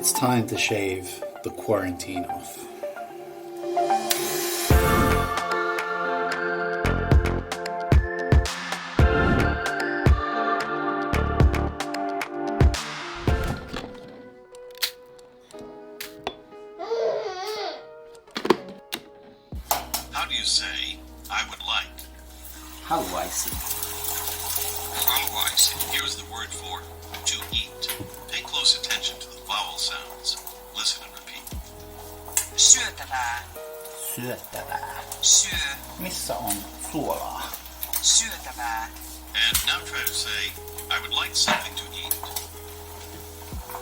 It's time to shave the quarantine off. How do you say, I would like? Haluaisin. Haluaisin. Here's the word for to eat. Pay close attention to the vowel sounds. Listen and repeat. Syötävää. Syötävää. Syö. Missä on suolaa? Syötävää. And now try to say, I would like something to eat.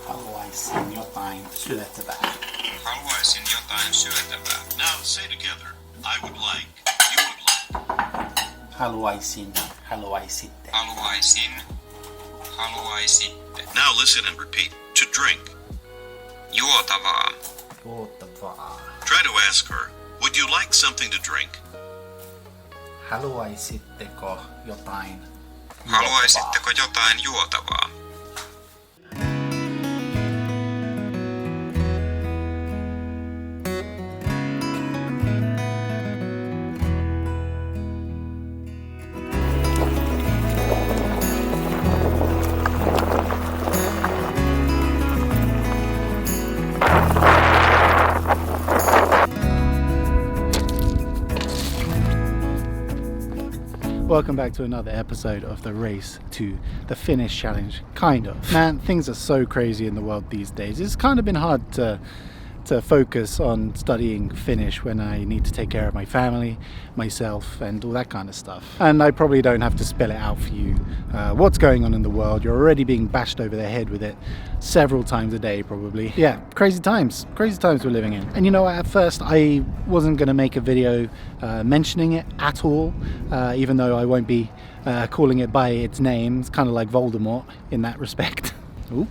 Haluaisin jotain syötävää. Haluaisin jotain syötävää. Now say together, I would like, you would like. Haluaisin, haluaisitte. Haluaisin. Haluaisitte. Now listen and repeat. To drink. Juotavaa. Juotavaa. Try to ask her, would you like something to drink? Haluaisitteko jotain Haluaisitteko jotain juotavaa? Welcome back to another episode of the Race to the Finnish challenge, kind of. Man, things are so crazy in the world these days. It's kind of been hard to focus on studying Finnish when I need to take care of my family, myself, and all that kind of stuff. And I probably don't have to spell it out for you what's going on in the world. You're already being bashed over the head with it several times a day, probably. Yeah, crazy times we're living in. And you know, at first I wasn't going to make a video mentioning it at all, even though I won't be calling it by its name. It's kind of like Voldemort in that respect. Ooh.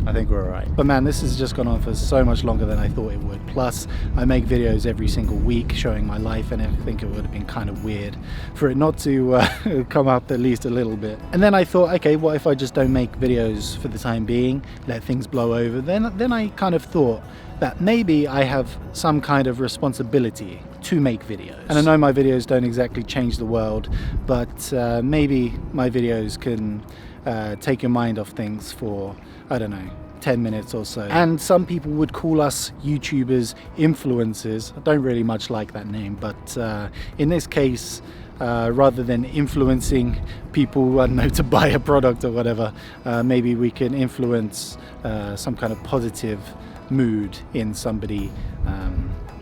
I think we're alright. But man, this has just gone on for so much longer than I thought it would. Plus, I make videos every single week showing my life, and I think it would have been kind of weird for it not to come up at least a little bit. And then I thought, okay, what if I just don't make videos for the time being, let things blow over? Then I kind of thought that maybe I have some kind of responsibility to make videos. And I know my videos don't exactly change the world, but maybe my videos can take your mind off things for, I don't know, 10 minutes or so. And some people would call us YouTubers influencers. I don't really much like that name, but in this case, rather than influencing people, I don't know, to buy a product or whatever, maybe we can influence some kind of positive mood in somebody,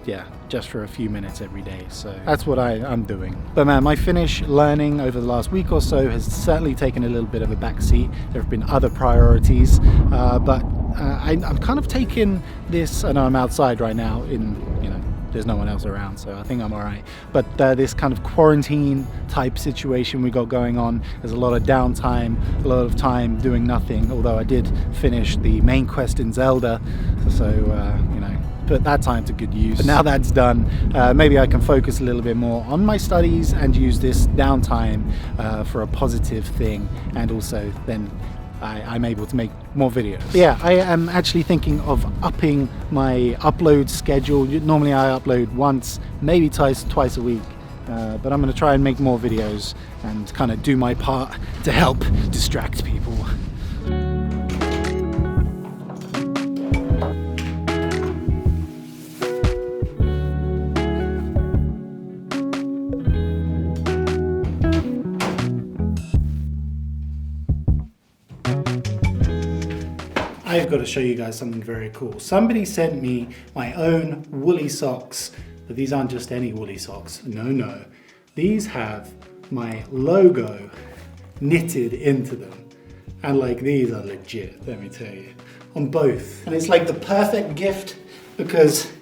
yeah, just for a few minutes every day. So that's what I'm doing. But man, my Finnish learning over the last week or so has certainly taken a little bit of a backseat. There have been other priorities, but I'm kind of taking this, I know I'm outside right now in, you know, there's no one else around, so I think I'm alright. But this kind of quarantine type situation we got going on, there's a lot of downtime, a lot of time doing nothing, although I did finish the main quest in Zelda, so you know, put that time to good use. But now that's done, maybe I can focus a little bit more on my studies and use this downtime for a positive thing, and also then I'm able to make more videos. But yeah, I am actually thinking of upping my upload schedule. Normally I upload once, maybe twice a week, but I'm going to try and make more videos and kind of do my part to help distract people. I've got to show you guys something very cool. Somebody sent me my own woolly socks, but these aren't just any woolly socks. No. These have my logo knitted into them. And like, these are legit, let me tell you, on both. And it's like the perfect gift because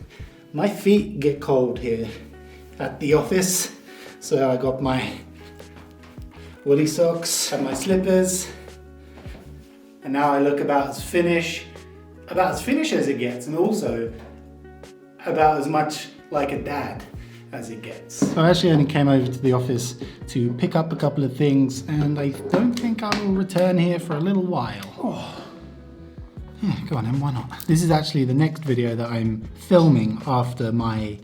my feet get cold here at the office. So I got my woolly socks and my slippers. And now I look about as Finnish as it gets, and also about as much like a dad as it gets. So I actually only came over to the office to pick up a couple of things, and I don't think I will return here for a little while. Oh. Yeah, go on then, why not? This is actually the next video that I'm filming after my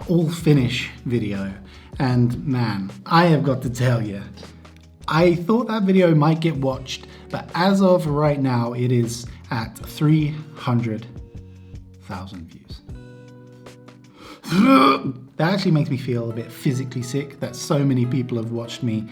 all Finnish video. And man, I have got to tell you, I thought that video might get watched, but as of right now, it is at 300,000 views. That actually makes me feel a bit physically sick that so many people have watched me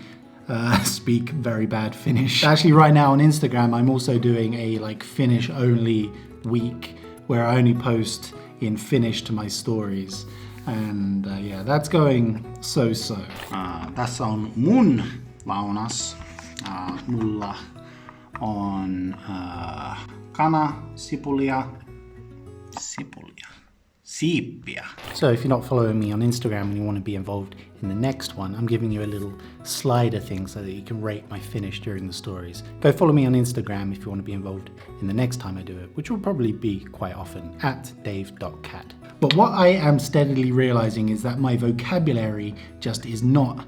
speak very bad Finnish. Actually, right now on Instagram, I'm also doing a Finnish only week where I only post in Finnish to my stories. And yeah, that's going so-so. Tässä on mun lounas. Mulla on kana, sipulia, siippiä. So if you're not following me on Instagram and you want to be involved in the next one, I'm giving you a little slider thing so that you can rate my Finnish during the stories. Go follow me on Instagram if you want to be involved in the next time I do it, which will probably be quite often, at dave.cat. But what I am steadily realizing is that my vocabulary just is not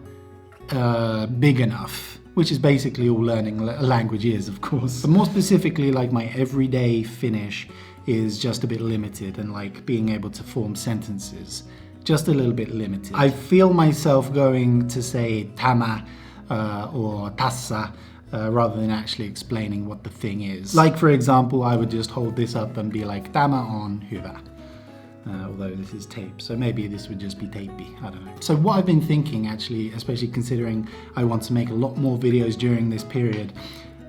big enough, which is basically all learning a language is, of course. But more specifically, my everyday Finnish is just a bit limited, and being able to form sentences, just a little bit limited. I feel myself going to say tämä or tässä rather than actually explaining what the thing is. For example, I would just hold this up and be like, tämä on hyvä. Although this is tape, so maybe this would just be tapey, I don't know. So what I've been thinking actually, especially considering I want to make a lot more videos during this period,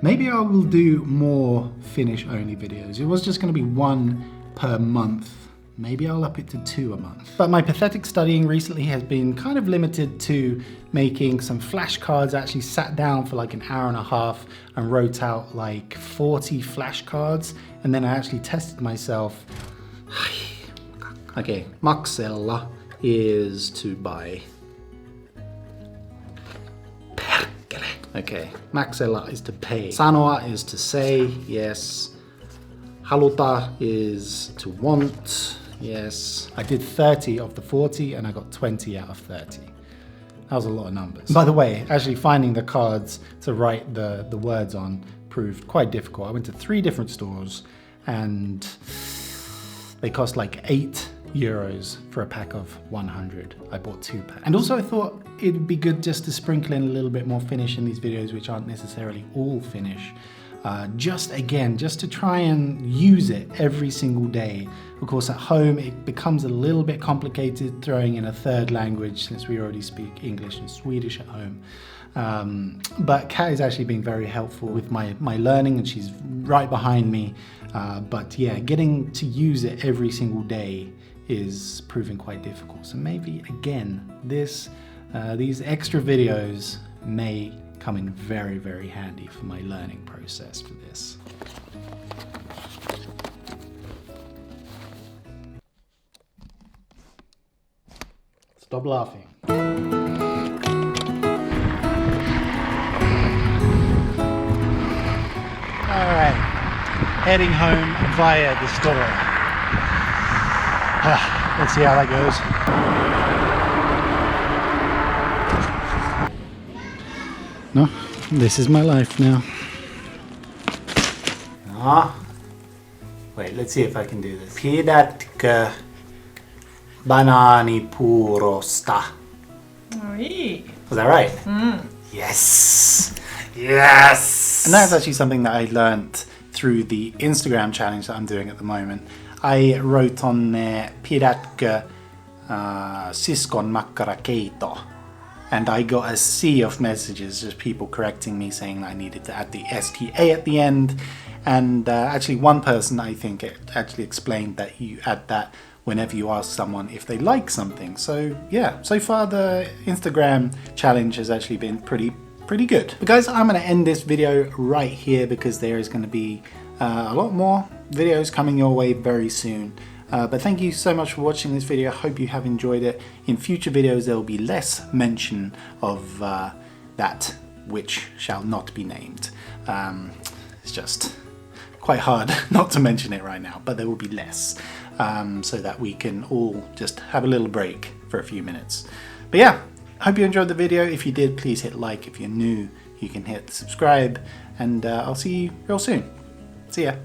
maybe I will do more Finnish only videos. It was just going to be 1 per month. Maybe I'll up it to 2 a month. But my pathetic studying recently has been kind of limited to making some flashcards. I actually sat down for an hour and a half and wrote out 40 flashcards, and then I actually tested myself. Okay, maksella is to buy. Perkele. Okay, maksella is to pay. Sanoa is to say, yes. Haluta is to want, yes. I did 30 of the 40 and I got 20 out of 30. That was a lot of numbers. By the way, actually finding the cards to write the words on proved quite difficult. I went to 3 different stores and they cost €8 for a pack of 100. I bought 2 packs. And also I thought it'd be good just to sprinkle in a little bit more Finnish in these videos, which aren't necessarily all Finnish. Just to try and use it every single day. Of course, at home it becomes a little bit complicated throwing in a third language since we already speak English and Swedish at home. But Kat is actually being very helpful with my learning, and she's right behind me. But yeah, getting to use it every single day is proving quite difficult. So maybe again, these extra videos may come in very, very handy for my learning process for this. Stop laughing. All right, heading home via the store. Let's see how that goes. No, this is my life now. Wait, let's see if I can do this. Pidätkö banaanipuurosta? Was that right? Yes! Yes! And that's actually something that I learned through the Instagram challenge that I'm doing at the moment. I wrote on there, pidätkö siskon makkarakeito? And I got a sea of messages, just people correcting me, saying I needed to add the STA at the end. And actually one person, I think, it actually explained that you add that whenever you ask someone if they like something. So yeah, so far the Instagram challenge has actually been pretty good. But guys, I'm going to end this video right here because there is going to be a lot more videos coming your way very soon. But thank you so much for watching this video. I hope you have enjoyed it. In future videos there will be less mention of that which shall not be named. It's just quite hard not to mention it right now, but there will be less, so that we can all just have a little break for a few minutes. But yeah, I hope you enjoyed the video. If you did, please hit like. If you're new, you can hit subscribe, and I'll see you real soon. See ya.